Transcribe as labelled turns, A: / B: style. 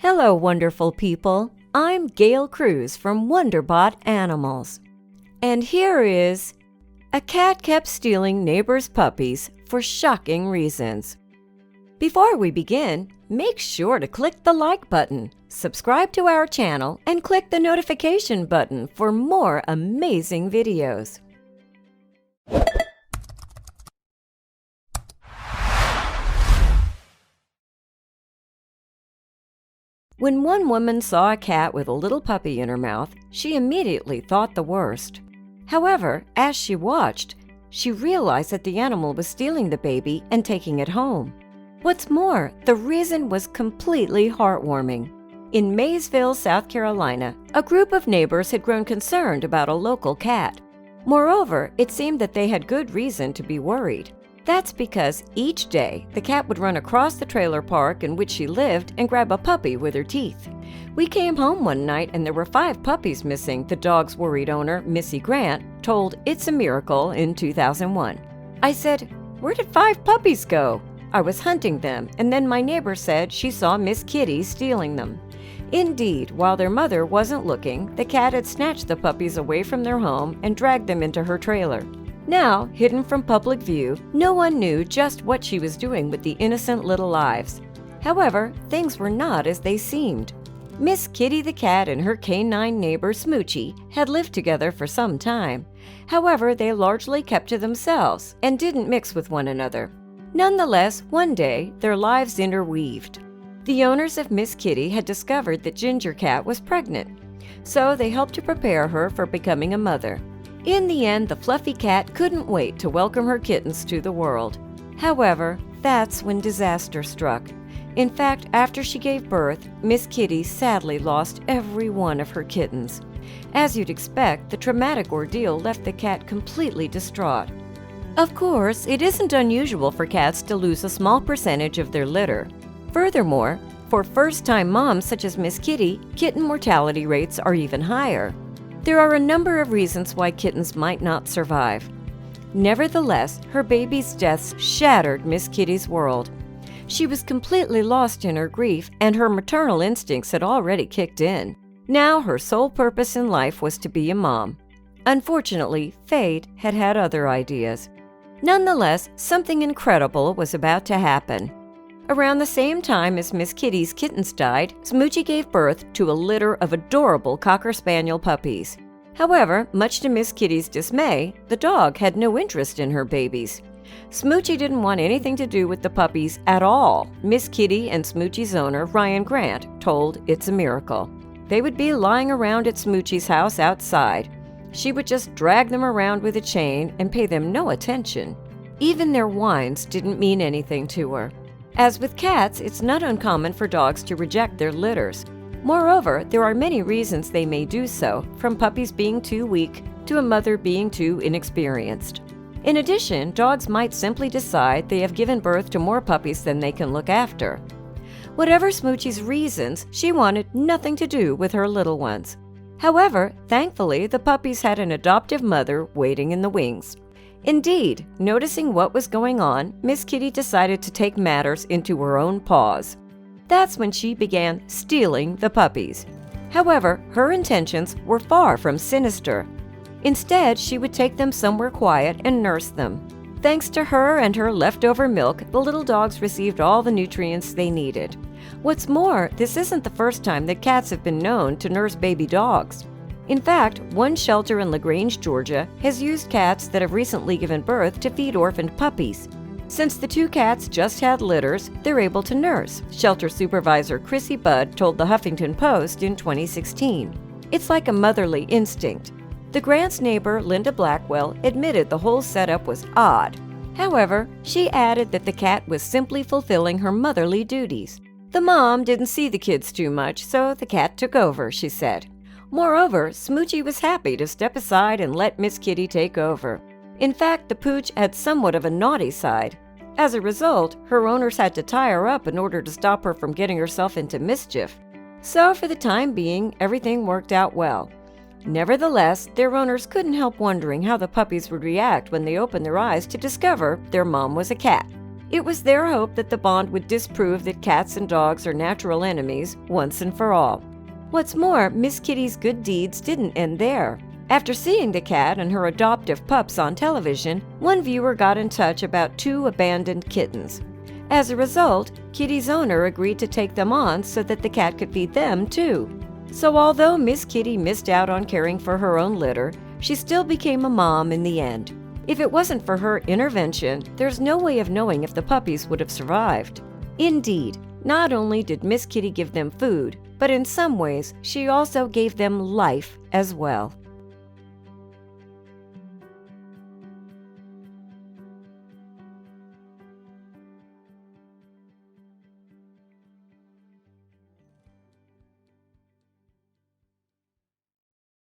A: Hello, wonderful people. I'm Gail Cruz from Wonderbot Animals. And here is a cat kept stealing neighbors' puppies for shocking reasons. Before we begin, make sure to click the like button, subscribe to our channel, and click the notification button for more amazing videos. When one woman saw a cat with a little puppy in her mouth, she immediately thought the worst. However, as she watched, she realized that the animal was stealing the baby and taking it home. What's more, the reason was completely heartwarming. In Maysville, South Carolina, a group of neighbors had grown concerned about a local cat. Moreover, it seemed that they had good reason to be worried. That's because each day, the cat would run across the trailer park in which she lived and grab a puppy with her teeth. We came home one night and there were 5 puppies missing, the dog's worried owner, Missy Grant, told It's a Miracle in 2001. I said, "Where did 5 puppies go?" I was hunting them, and then my neighbor said she saw Miss Kitty stealing them. Indeed, while their mother wasn't looking, the cat had snatched the puppies away from their home and dragged them into her trailer. Now, hidden from public view, no one knew just what she was doing with the innocent little lives. However, things were not as they seemed. Miss Kitty the cat and her canine neighbor Smoochie had lived together for some time. However, they largely kept to themselves and didn't mix with one another. Nonetheless, one day, their lives interweaved. The owners of Miss Kitty had discovered that Ginger Cat was pregnant, so they helped to prepare her for becoming a mother. In the end, the fluffy cat couldn't wait to welcome her kittens to the world. However, that's when disaster struck. In fact, after she gave birth, Miss Kitty sadly lost every one of her kittens. As you'd expect, the traumatic ordeal left the cat completely distraught. Of course, it isn't unusual for cats to lose a small percentage of their litter. Furthermore, for first-time moms such as Miss Kitty, kitten mortality rates are even higher. There are a number of reasons why kittens might not survive. Nevertheless, her baby's deaths shattered Miss Kitty's world. She was completely lost in her grief, and her maternal instincts had already kicked in. Now her sole purpose in life was to be a mom. Unfortunately, fate had had other ideas. Nonetheless, something incredible was about to happen. Around the same time as Miss Kitty's kittens died, Smoochie gave birth to a litter of adorable Cocker Spaniel puppies. However, much to Miss Kitty's dismay, the dog had no interest in her babies. Smoochie didn't want anything to do with the puppies at all, Miss Kitty and Smoochie's owner, Ryan Grant, told It's a Miracle. They would be lying around at Smoochie's house outside. She would just drag them around with a chain and pay them no attention. Even their whines didn't mean anything to her. As with cats, it's not uncommon for dogs to reject their litters. Moreover, there are many reasons they may do so, from puppies being too weak to a mother being too inexperienced. In addition, dogs might simply decide they have given birth to more puppies than they can look after. Whatever Smoochie's reasons, she wanted nothing to do with her little ones. However, thankfully, the puppies had an adoptive mother waiting in the wings. Indeed, noticing what was going on, Miss Kitty decided to take matters into her own paws. That's when she began stealing the puppies. However, her intentions were far from sinister. Instead, she would take them somewhere quiet and nurse them. Thanks to her and her leftover milk, the little dogs received all the nutrients they needed. What's more, this isn't the first time that cats have been known to nurse baby dogs. In fact, one shelter in LaGrange, Georgia, has used cats that have recently given birth to feed orphaned puppies. Since the 2 cats just had litters, they're able to nurse, shelter supervisor Chrissy Budd told the Huffington Post in 2016. It's like a motherly instinct. The Grant's neighbor, Linda Blackwell, admitted the whole setup was odd. However, she added that the cat was simply fulfilling her motherly duties. The mom didn't see the kids too much, so the cat took over, she said. Moreover, Smoochie was happy to step aside and let Miss Kitty take over. In fact, the pooch had somewhat of a naughty side. As a result, her owners had to tie her up in order to stop her from getting herself into mischief. So for the time being, everything worked out well. Nevertheless, their owners couldn't help wondering how the puppies would react when they opened their eyes to discover their mom was a cat. It was their hope that the bond would disprove that cats and dogs are natural enemies once and for all. What's more, Miss Kitty's good deeds didn't end there. After seeing the cat and her adoptive pups on television, one viewer got in touch about 2 abandoned kittens. As a result, Kitty's owner agreed to take them on so that the cat could feed them too. So although Miss Kitty missed out on caring for her own litter, she still became a mom in the end. If it wasn't for her intervention, there's no way of knowing if the puppies would have survived. Indeed, not only did Miss Kitty give them food, but in some ways she also gave them life as well.